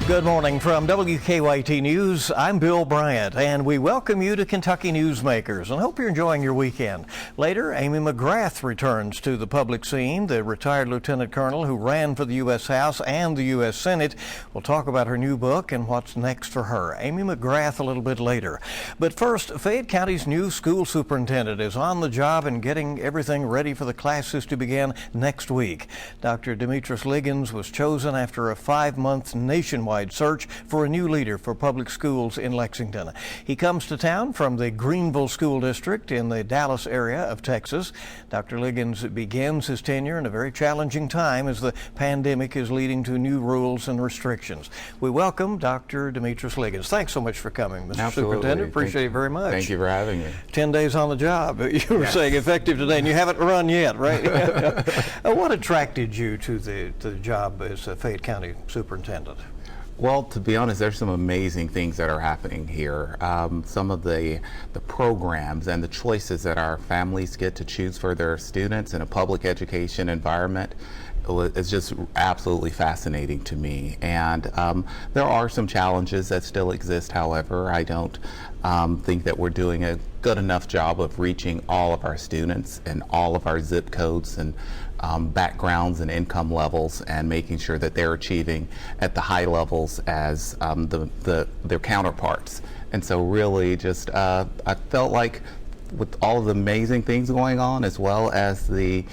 Good morning from WKYT News. I'm Bill Bryant, and we welcome you to Kentucky Newsmakers and hope you're enjoying your weekend. Later, Amy McGrath returns to the public scene, the retired lieutenant colonel who ran for the U.S. House and the U.S. Senate. We'll talk about her new book and what's next for her. Amy McGrath a little bit later. But first, Fayette County's new school superintendent is on the job and getting everything ready for the classes to begin next week. Dr. Demetrus Liggins was chosen after a 5-month nationwide search for a new leader for public schools in Lexington. He comes to town from the Greenville School District in the Dallas area of Texas. Dr. Liggins begins his tenure in a very challenging time as the pandemic is leading to new rules and restrictions. We welcome Dr. Demetrus Liggins. Thanks so much for coming, Mr. Absolutely. Superintendent. Appreciate it very much. Thank you for having me. 10 days on the job. You were saying effective today, and you haven't run yet, right? What attracted you to the job as a Fayette County Superintendent? Well, to be honest, there's some amazing things that are happening here. Some of the programs and the choices that our families get to choose for their students in a public education environment is just absolutely fascinating to me. And there are some challenges that still exist, however. I don't think that we're doing a good enough job of reaching all of our students and all of our zip codes and backgrounds and income levels, and making sure that they're achieving at the high levels as their counterparts. And so really just I felt like with all of the amazing things going on, as well as the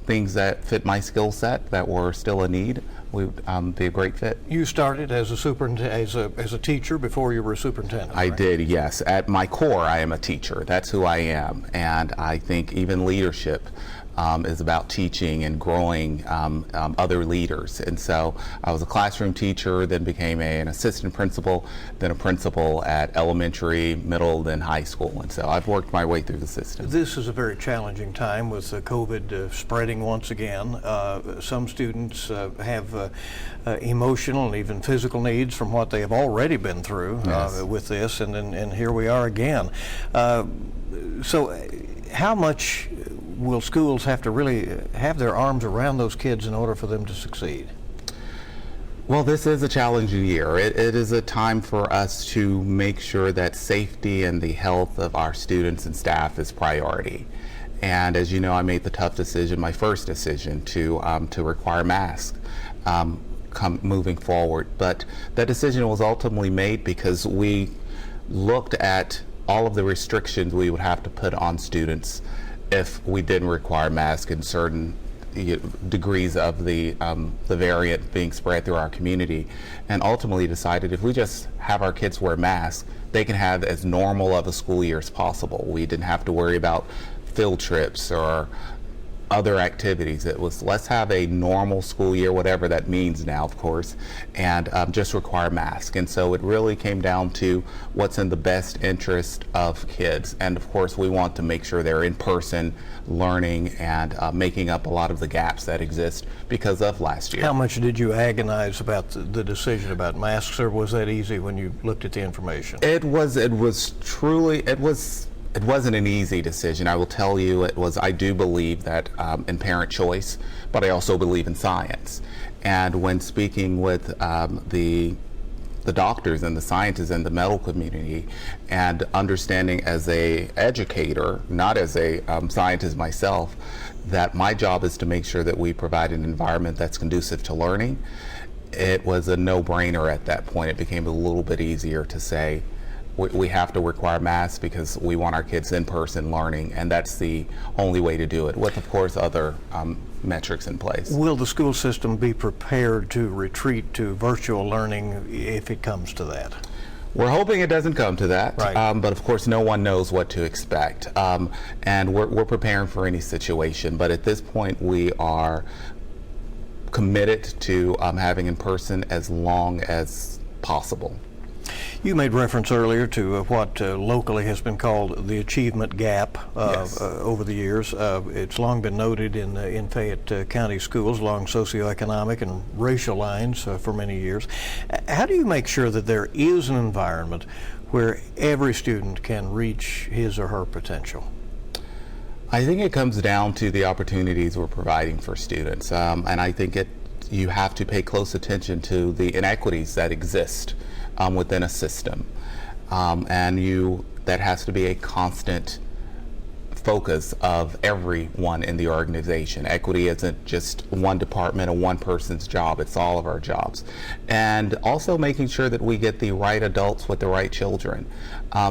things that fit my skill set that were still a need, would be a great fit. You started as a superintendent, as a teacher before you were a superintendent. I right? did, yes. At my core, I am a teacher. That's who I am. And I think even leadership is about teaching and growing other leaders. And so I was a classroom teacher, then became an assistant principal, then a principal at elementary, middle, then high school. And so I've worked my way through the system. This is a very challenging time with COVID spreading once again. Some students have emotional and even physical needs from what they have already been through with this, and here we are again. So how much will schools have to really have their arms around those kids in order for them to succeed? Well, this is a challenging year. It is a time for us to make sure that safety and the health of our students and staff is priority. And as you know, I made the tough decision, my first decision, to require masks moving forward. But that decision was ultimately made because we looked at all of the restrictions we would have to put on students if we didn't require masks in certain degrees of the variant being spread through our community, and ultimately decided if we just have our kids wear masks, they can have as normal of a school year as possible. We didn't have to worry about field trips or other activities. It was, let's have a normal school year, whatever that means now, of course, and just require masks. And so it really came down to what's in the best interest of kids. And of course, we want to make sure they're in person learning and making up a lot of the gaps that exist because of last year. How much did you agonize about the decision about masks, or was that easy when you looked at the information? It wasn't an easy decision. I will tell you, it was. I do believe that in parent choice, but I also believe in science. And when speaking with the doctors and the scientists and the medical community, and understanding as a educator, not as a scientist myself, that my job is to make sure that we provide an environment that's conducive to learning, it was a no-brainer at that point. It became a little bit easier to say, we have to require masks because we want our kids in person learning, and that's the only way to do it, with of course other metrics in place. Will the school system be prepared to retreat to virtual learning if it comes to that? We're hoping it doesn't come to that, right. But of course no one knows what to expect, and we're preparing for any situation. But at this point we are committed to having in person as long as possible. You made reference earlier to what locally has been called the achievement gap over the years. It's long been noted in Fayette County schools along socioeconomic and racial lines for many years. How do you make sure that there is an environment where every student can reach his or her potential? I think it comes down to the opportunities we're providing for students, and I think it you have to pay close attention to the inequities that exist within a system, and that has to be a constant focus of everyone in the organization. Equity isn't just one department or one person's job, it's all of our jobs. And also making sure that we get the right adults with the right children.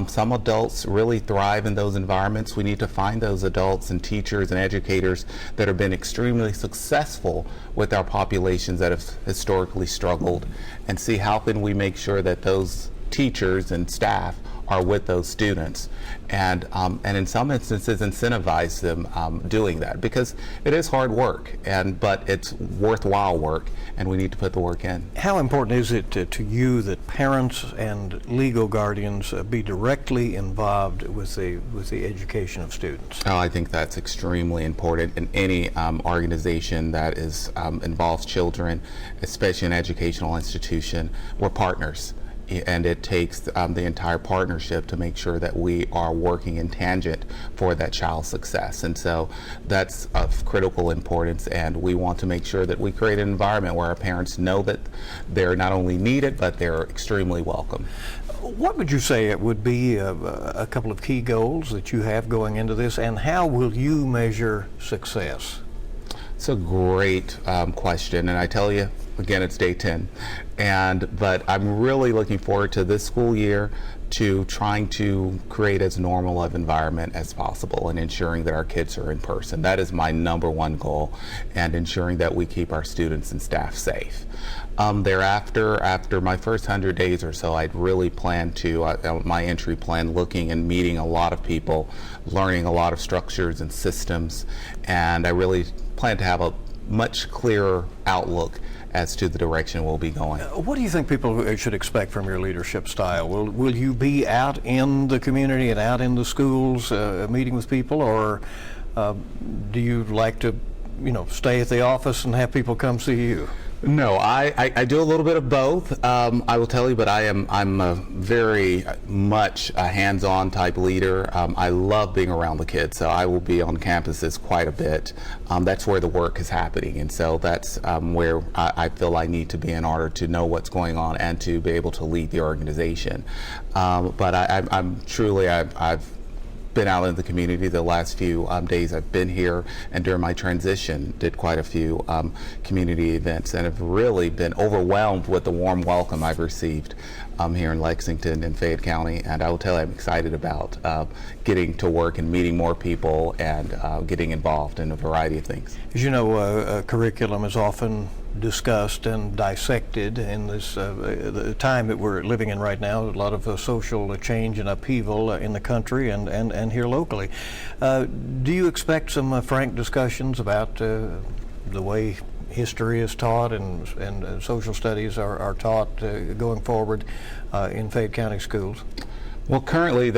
Some adults really thrive in those environments. We need to find those adults and teachers and educators that have been extremely successful with our populations that have historically struggled, and see how can we make sure that those teachers and staff are with those students, and in some instances incentivize them doing that, because it is hard work, but it's worthwhile work, and we need to put the work in. How important is it to you that parents and legal guardians be directly involved with the education of students? Oh, I think that's extremely important in any organization that involves children, especially an educational institution. We're partners. And it takes the entire partnership to make sure that we are working in tangent for that child's success. And so that's of critical importance, and we want to make sure that we create an environment where our parents know that they're not only needed, but they're extremely welcome. What would you say it would be a couple of key goals that you have going into this, and how will you measure success? It's a great question, and I tell you, again, it's day 10, but I'm really looking forward to this school year to trying to create as normal of environment as possible and ensuring that our kids are in person. That is my number one goal, and ensuring that we keep our students and staff safe. Thereafter, after my first 100 days or so, I'd really plan to, my entry plan, looking and meeting a lot of people, learning a lot of structures and systems, and I really plan to have a much clearer outlook as to the direction we'll be going. What do you think people should expect from your leadership style? Will you be out in the community and out in the schools meeting with people, or do you like to stay at the office and have people come see you? No, I do a little bit of both. I will tell you, but I'm a very much a hands-on type leader. I love being around the kids, so I will be on campuses quite a bit. That's where the work is happening, and so that's where I feel I need to be in order to know what's going on and to be able to lead the organization. But I've been out in the community the last few days I've been here, and during my transition did quite a few community events, and have really been overwhelmed with the warm welcome I've received here in Lexington and Fayette County. And I will tell you, I'm excited about getting to work and meeting more people and getting involved in a variety of things. As you know, curriculum is often discussed and dissected in this the time that we're living in right now. A lot of social change and upheaval in the country and here locally. Do you expect some frank discussions about the way history is taught and social studies are taught going forward in Fayette County schools? Well, currently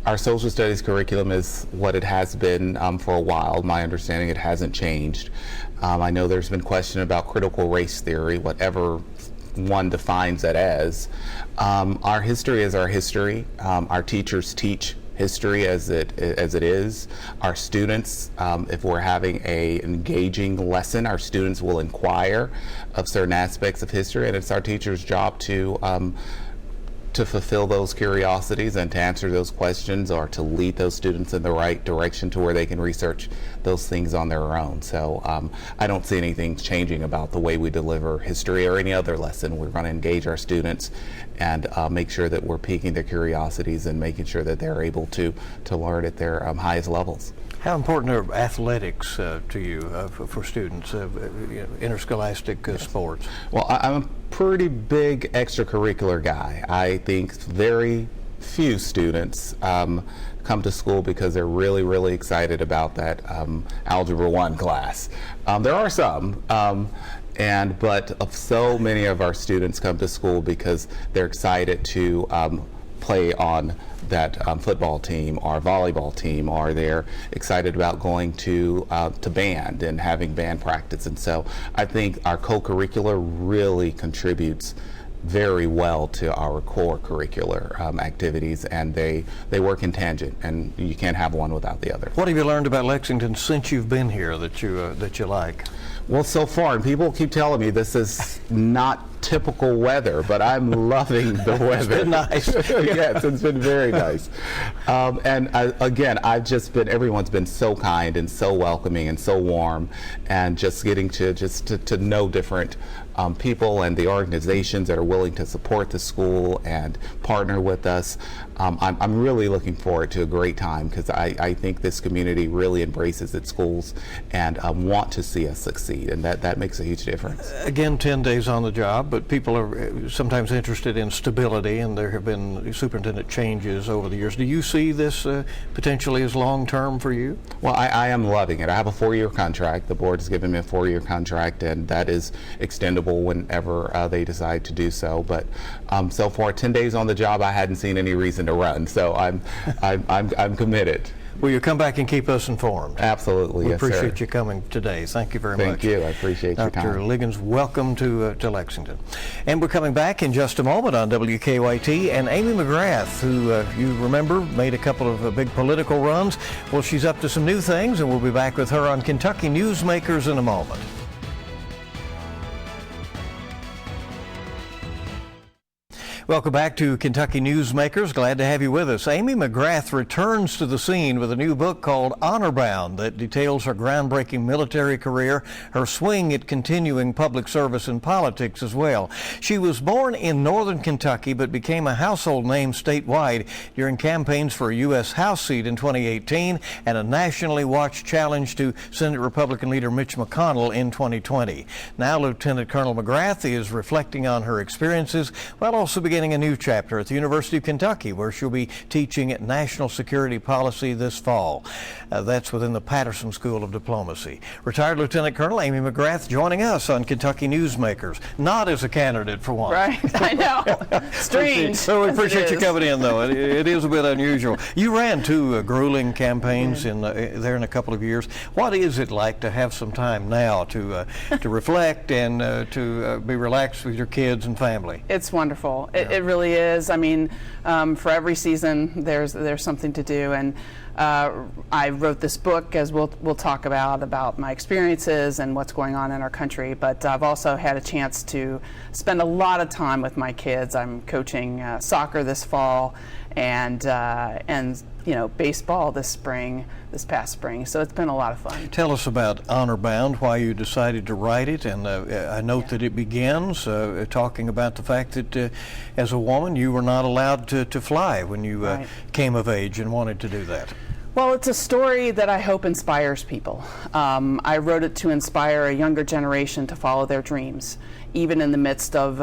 our social studies curriculum is what it has been for a while. My understanding, it hasn't changed. I know there's been question about critical race theory, whatever one defines that as. Our history is our history. Our teachers teach history as it is. Our students, if we're having an engaging lesson, our students will inquire of certain aspects of history, and it's our teachers' job to fulfill those curiosities and to answer those questions, or to lead those students in the right direction to where they can research those things on their own. So I don't see anything changing about the way we deliver history or any other lesson. We're going to engage our students and make sure that we're piquing their curiosities and making sure that they're able to learn at their highest levels. How important are athletics to you for students, interscholastic sports? Well, I'm a pretty big extracurricular guy. I think very few students come to school because they're really, really excited about that Algebra 1 class. There are some, but so many of our students come to school because they're excited to play on that football team or volleyball team, or they're excited about going to band and having band practice. And so I think our co-curricular really contributes very well to our core curricular activities, and they work in tangent, and you can't have one without the other. What have you learned about Lexington since you've been here that you like? Well, so far, and people keep telling me this is not typical weather, but I'm loving the weather. It's been nice. Yes, it's been very nice. And again, everyone's been so kind and so welcoming and so warm, and just getting to know different people and the organizations that are willing to support the school and partner with us. I'm really looking forward to a great time, because I think this community really embraces its schools and want to see us succeed, and that makes a huge difference. Again, 10 days on the job, but people are sometimes interested in stability, and there have been superintendent changes over the years. Do you see this potentially as long-term for you? Well, I am loving it. I have a 4-year contract. The board has given me a 4-year contract, and that is extendable whenever they decide to do so. But so far, 10 days on the job, I hadn't seen any reason to run. So I'm committed. Will you come back and keep us informed? Absolutely, we yes, sir. appreciate you coming today. Thank you very much. Thank you. I appreciate your time. Dr. Liggins, welcome to Lexington. And we're coming back in just a moment on WKYT. And Amy McGrath, who you remember made a couple of big political runs, well, she's up to some new things, and we'll be back with her on Kentucky Newsmakers in a moment. Welcome back to Kentucky Newsmakers. Glad to have you with us. Amy McGrath returns to the scene with a new book called Honor Bound that details her groundbreaking military career, her swing at continuing public service and politics as well. She was born in northern Kentucky but became a household name statewide during campaigns for a U.S. House seat in 2018 and a nationally watched challenge to Senate Republican leader Mitch McConnell in 2020. Now Lieutenant Colonel McGrath is reflecting on her experiences while also beginning a new chapter at the University of Kentucky, where she'll be teaching national security policy this fall. That's within the Patterson School of Diplomacy. Retired Lieutenant Colonel Amy McGrath joining us on Kentucky Newsmakers. Not as a candidate for one. Right, I know. Strange. So we appreciate you coming in, though. It is a bit unusual. You ran 2 grueling campaigns there in a couple of years. What is it like to have some time now to reflect and to be relaxed with your kids and family? It's wonderful. It really is. I mean, for every season, there's something to do, and I wrote this book, as we'll talk about my experiences and what's going on in our country. But I've also had a chance to spend a lot of time with my kids. I'm coaching soccer this fall, and baseball this past spring. So it's been a lot of fun. Tell us about Honor Bound, why you decided to write it, and I note that it begins talking about the fact that as a woman you were not allowed to fly when you came of age and wanted to do that. Well, it's a story that I hope inspires people. I wrote it to inspire a younger generation to follow their dreams, even in the midst of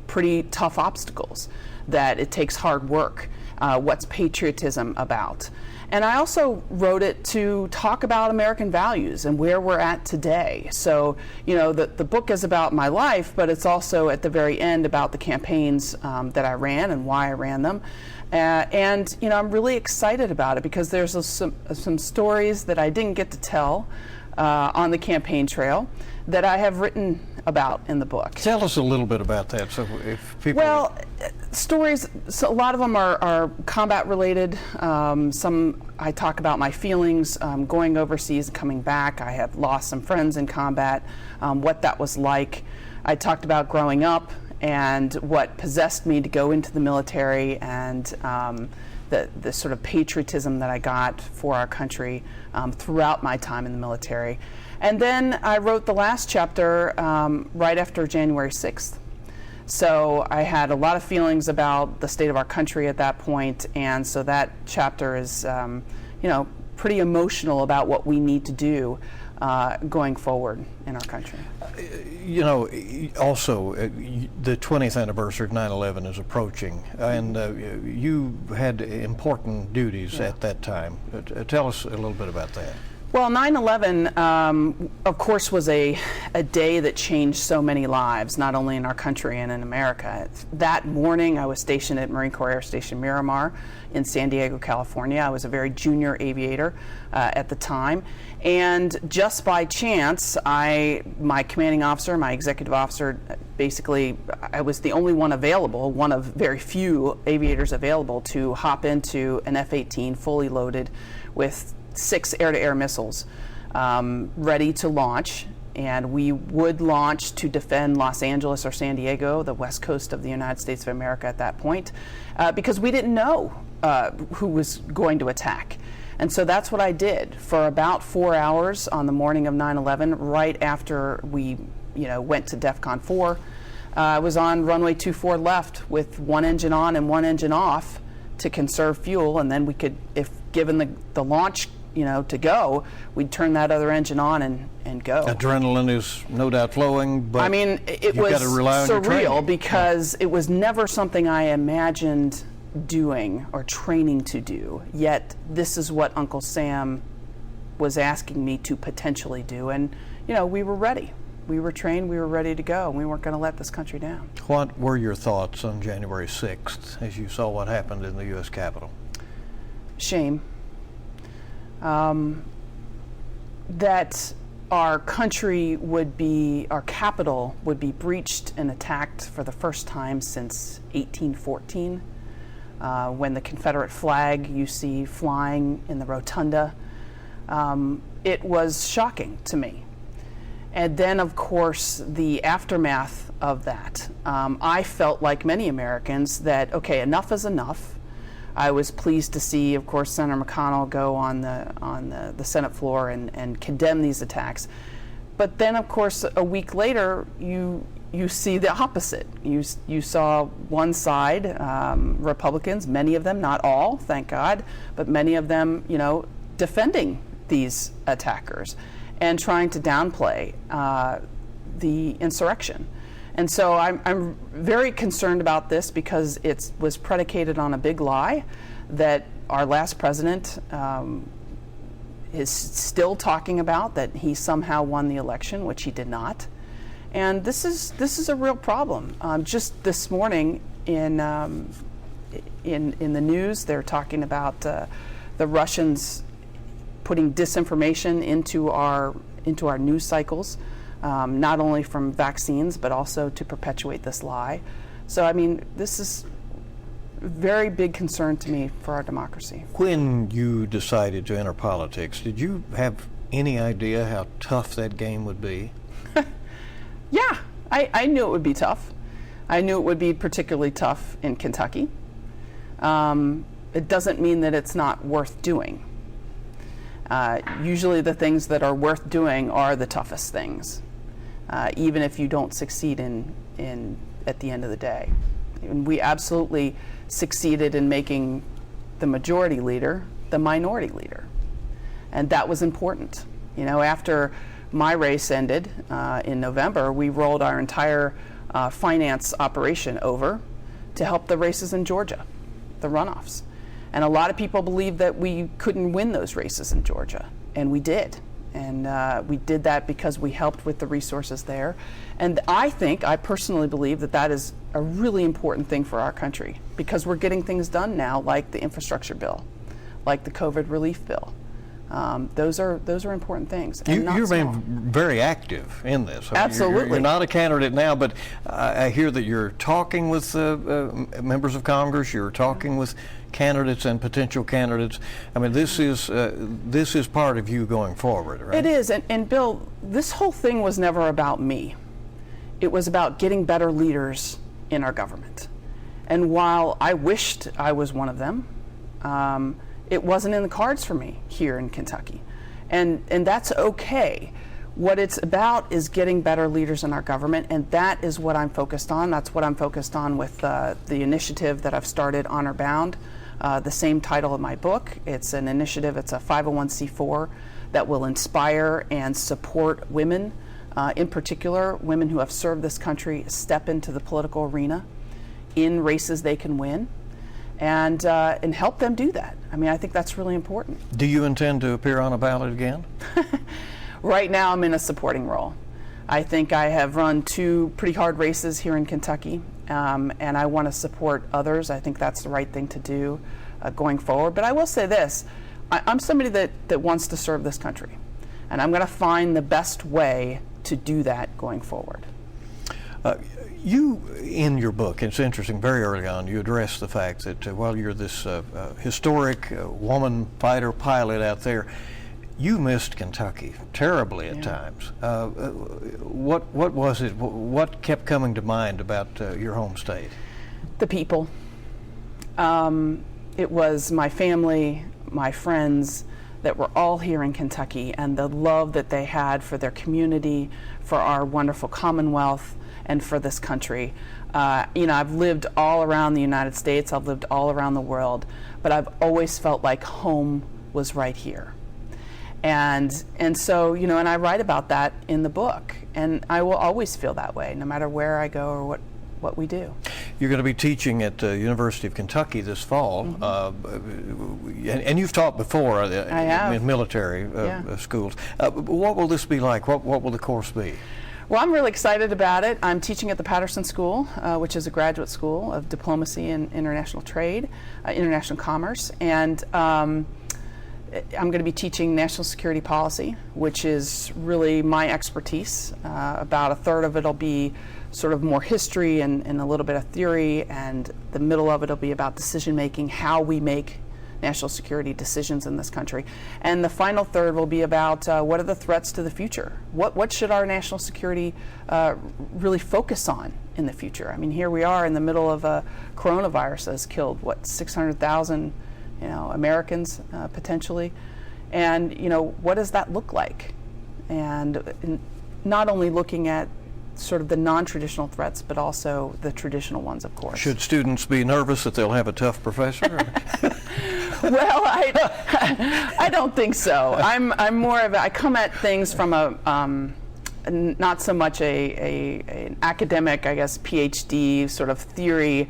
pretty tough obstacles, that it takes hard work. What's patriotism about? And I also wrote it to talk about American values and where we're at today. So, the book is about my life, but it's also at the very end about the campaigns that I ran and why I ran them. And I'm really excited about it because there's some stories that I didn't get to tell on the campaign trail that I have written about in the book. Tell us a little bit about that. So if people... Well, stories, so a lot of them are combat related. Some I talk about my feelings going overseas and coming back. I have lost some friends in combat, what that was like. I talked about growing up and what possessed me to go into the military, and the sort of patriotism that I got for our country throughout my time in the military. And then I wrote the last chapter right after January 6th. So I had a lot of feelings about the state of our country at that point, and so that chapter is, pretty emotional about what we need to do going forward in our country. Also, the 20th anniversary of 9/11 is approaching, and you had important duties at that time. Tell us a little bit about that. Well, 9/11, of course, was a day that changed so many lives, not only in our country and in America. That morning, I was stationed at Marine Corps Air Station Miramar in San Diego, California. I was a very junior aviator at the time. And just by chance, my commanding officer, my executive officer, basically, I was the only one available, one of very few aviators available to hop into an F-18 fully loaded with 6 air-to-air missiles ready to launch, and we would launch to defend Los Angeles or San Diego, the west coast of the United States of America at that point, because we didn't know who was going to attack. And so that's what I did for about 4 hours on the morning of 9/11, right after we went to DEFCON 4. I was on runway 24 left with one engine on and one engine off to conserve fuel, and then we could, if given the launch to go, we'd turn that other engine on and go. Adrenaline is no doubt flowing, but I mean, it was surreal because it was never something I imagined doing or training to do, yet this is what Uncle Sam was asking me to potentially do, and we were ready. We were trained, we were ready to go, and we weren't going to let this country down. What were your thoughts on January 6th as you saw what happened in the U.S. Capitol? Shame. That our country our capital would be breached and attacked for the first time since 1814, when the Confederate flag you see flying in the rotunda. It was shocking to me. And then, of course, the aftermath of that. I felt like many Americans that, okay, enough is enough. I was pleased to see, of course, Senator McConnell go on the Senate floor and condemn these attacks. But then, of course, a week later, you see the opposite. You saw one side, Republicans, many of them, not all, thank God, but many of them, defending these attackers and trying to downplay the insurrection. And so I'm very concerned about this because it was predicated on a big lie that our last president is still talking about, that he somehow won the election, which he did not. And this is a real problem. Just this morning in the news, they're talking about the Russians putting disinformation into our news cycles. Not only from vaccines, but also to perpetuate this lie. So, I mean, this is a very big concern to me for our democracy. When you decided to enter politics, did you have any idea how tough that game would be? Yeah, I knew it would be tough. I knew it would be particularly tough in Kentucky. It doesn't mean that it's not worth doing. Usually the things that are worth doing are the toughest things. Even if you don't succeed in at the end of the day. And we absolutely succeeded in making the majority leader the minority leader. And that was important. After my race ended in November, we rolled our entire finance operation over to help the races in Georgia, the runoffs. And a lot of people believed that we couldn't win those races in Georgia, and we did. And we did that because we helped with the resources there. And I personally believe that is a really important thing for our country, because we're getting things done now, like the infrastructure bill, like the COVID relief bill. Those are important things. You remain very active in this. Absolutely. You're not a candidate now, but I hear that you're talking with members of Congress. You're talking with candidates and potential candidates. I mean, this is part of you going forward, right? It is. And Bill, this whole thing was never about me. It was about getting better leaders in our government. And while I wished I was one of them, it wasn't in the cards for me here in Kentucky. And that's okay. What it's about is getting better leaders in our government, and that is what I'm focused on. That's what I'm focused on with the initiative that I've started, Honor Bound, the same title of my book. It's an initiative, it's a 501c4 that will inspire and support women, in particular, women who have served this country, step into the political arena in races they can win. and help them do that. I mean, I think that's really important. Do you intend to appear on a ballot again? Right now, I'm in a supporting role. I think I have run 2 pretty hard races here in Kentucky, and I want to support others. I think that's the right thing to do going forward. But I will say this, I'm somebody that wants to serve this country, and I'm going to find the best way to do that going forward. You, in your book, it's interesting, very early on, you address the fact that while you're this historic woman fighter pilot out there, you missed Kentucky terribly at times. What was it? What kept coming to mind about your home state? The people. It was my family, my friends that were all here in Kentucky, and the love that they had for their community, for our wonderful Commonwealth, and for this country. You know, I've lived all around the United States, I've lived all around the world, but I've always felt like home was right here. And so, you know, and I write about that in the book, and I will always feel that way, no matter where I go or what we do. You're going to be teaching at the University of Kentucky this fall, and you've taught before in military schools. What will this be like? What will the course be? Well, I'm really excited about it. I'm teaching at the Patterson School, which is a graduate school of diplomacy and international trade, international commerce, and I'm going to be teaching national security policy, which is really my expertise. About a third of it will be sort of more history and a little bit of theory, and the middle of it will be about decision making, how we make national security decisions in this country. And the final third will be about what are the threats to the future? What should our national security really focus on in the future? I mean, here we are in the middle of a coronavirus that has killed, 600,000 Americans potentially. And, what does that look like? And not only looking at sort of the non-traditional threats, but also the traditional ones, of course. Should students be nervous that they'll have a tough professor? Well, I don't think so. I'm more of I come at things from a not so much an academic, I guess, PhD sort of theory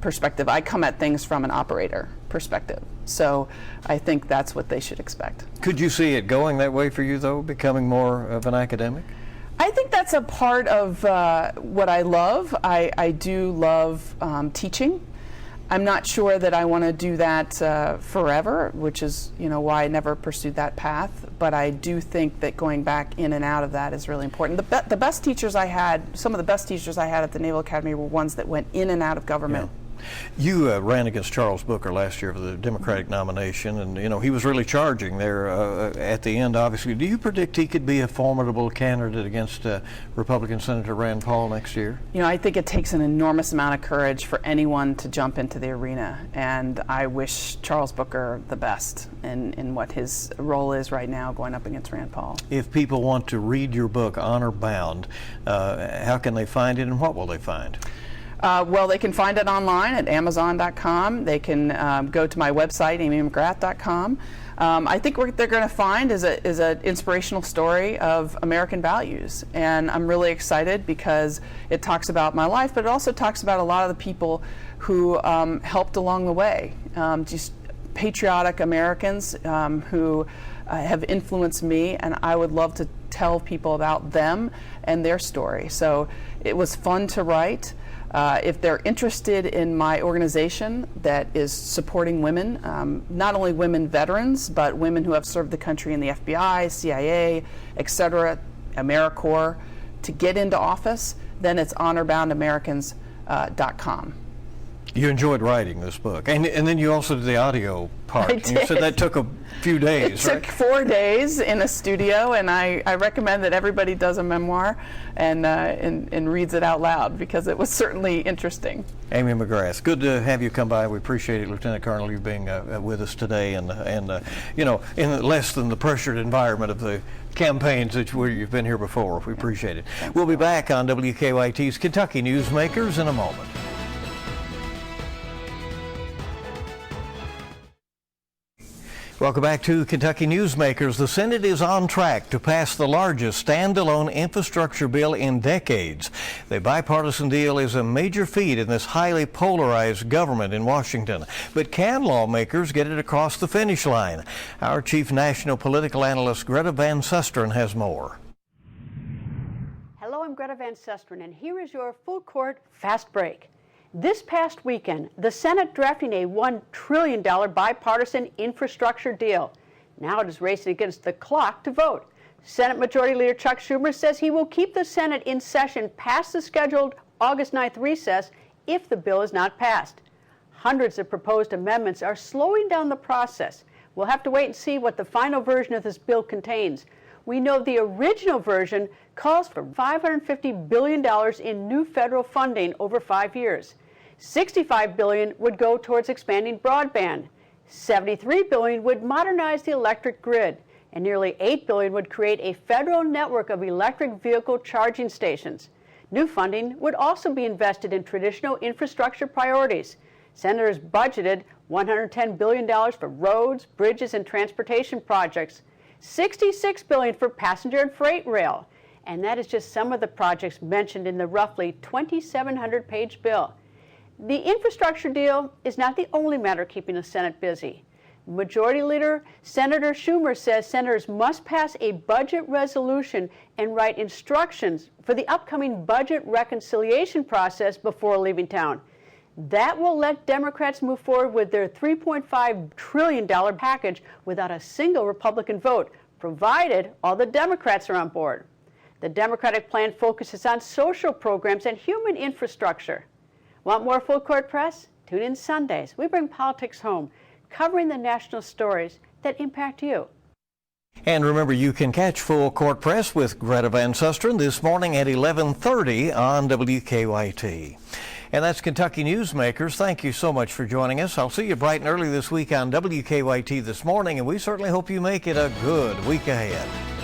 perspective. I come at things from an operator perspective. So I think that's what they should expect. Could you see it going that way for you, though, becoming more of an academic? I think that's a part of what I love. I do love teaching. I'm not sure that I want to do that forever, which is why I never pursued that path. But I do think that going back in and out of that is really important. The best teachers I had, some of the best teachers I had at the Naval Academy were ones that went in and out of government. Yeah. You ran against Charles Booker last year for the Democratic nomination, and he was really charging there at the end, obviously. Do you predict he could be a formidable candidate against Republican Senator Rand Paul next year? I think it takes an enormous amount of courage for anyone to jump into the arena, and I wish Charles Booker the best in what his role is right now going up against Rand Paul. If people want to read your book, Honor Bound, how can they find it, and what will they find? Well, they can find it online at Amazon.com. They can go to my website, amymcgrath.com. I think what they're going to find is an inspirational story of American values. And I'm really excited because it talks about my life, but it also talks about a lot of the people who helped along the way. Just patriotic Americans who have influenced me, and I would love to tell people about them and their story. So it was fun to write. If they're interested in my organization that is supporting women, not only women veterans, but women who have served the country in the FBI, CIA, etc., AmeriCorps, to get into office, then it's honorboundamericans.com. You enjoyed writing this book, and then you also did the audio part. I did. You said that took a few days, It took 4 days in a studio, and I recommend that everybody does a memoir and reads it out loud, because it was certainly interesting. Amy McGrath, good to have you come by. We appreciate it, Lieutenant Colonel, you being with us today, and in less than the pressured environment of the campaigns where you've been here before. We appreciate it. We'll be back on WKYT's Kentucky Newsmakers in a moment. Welcome back to Kentucky Newsmakers. The Senate is on track to pass the largest standalone infrastructure bill in decades. The bipartisan deal is a major feat in this highly polarized government in Washington. But can lawmakers get it across the finish line? Our chief national political analyst, Greta Van Susteren, has more. Hello, I'm Greta Van Susteren, and here is your full court fast break. This past weekend, the Senate drafting a $1 trillion bipartisan infrastructure deal. Now it is racing against the clock to vote. Senate Majority Leader Chuck Schumer says he will keep the Senate in session past the scheduled August 9th recess if the bill is not passed. Hundreds of proposed amendments are slowing down the process. We'll have to wait and see what the final version of this bill contains. We know the original version calls for $550 billion in new federal funding over 5 years. $65 billion would go towards expanding broadband. $73 billion would modernize the electric grid. And nearly $8 billion would create a federal network of electric vehicle charging stations. New funding would also be invested in traditional infrastructure priorities. Senators budgeted $110 billion for roads, bridges, and transportation projects. $66 billion for passenger and freight rail. And that is just some of the projects mentioned in the roughly 2,700-page bill. The infrastructure deal is not the only matter keeping the Senate busy. Majority Leader Senator Schumer says senators must pass a budget resolution and write instructions for the upcoming budget reconciliation process before leaving town. That will let Democrats move forward with their $3.5 trillion package without a single Republican vote, provided all the Democrats are on board. The Democratic plan focuses on social programs and human infrastructure. Want more full court press? Tune in Sundays. We bring politics home, covering the national stories that impact you. And remember, you can catch Full Court Press with Greta Van Susteren this morning at 11:30 on WKYT. And that's Kentucky Newsmakers. Thank you so much for joining us. I'll see you bright and early this week on WKYT this morning, and we certainly hope you make it a good week ahead.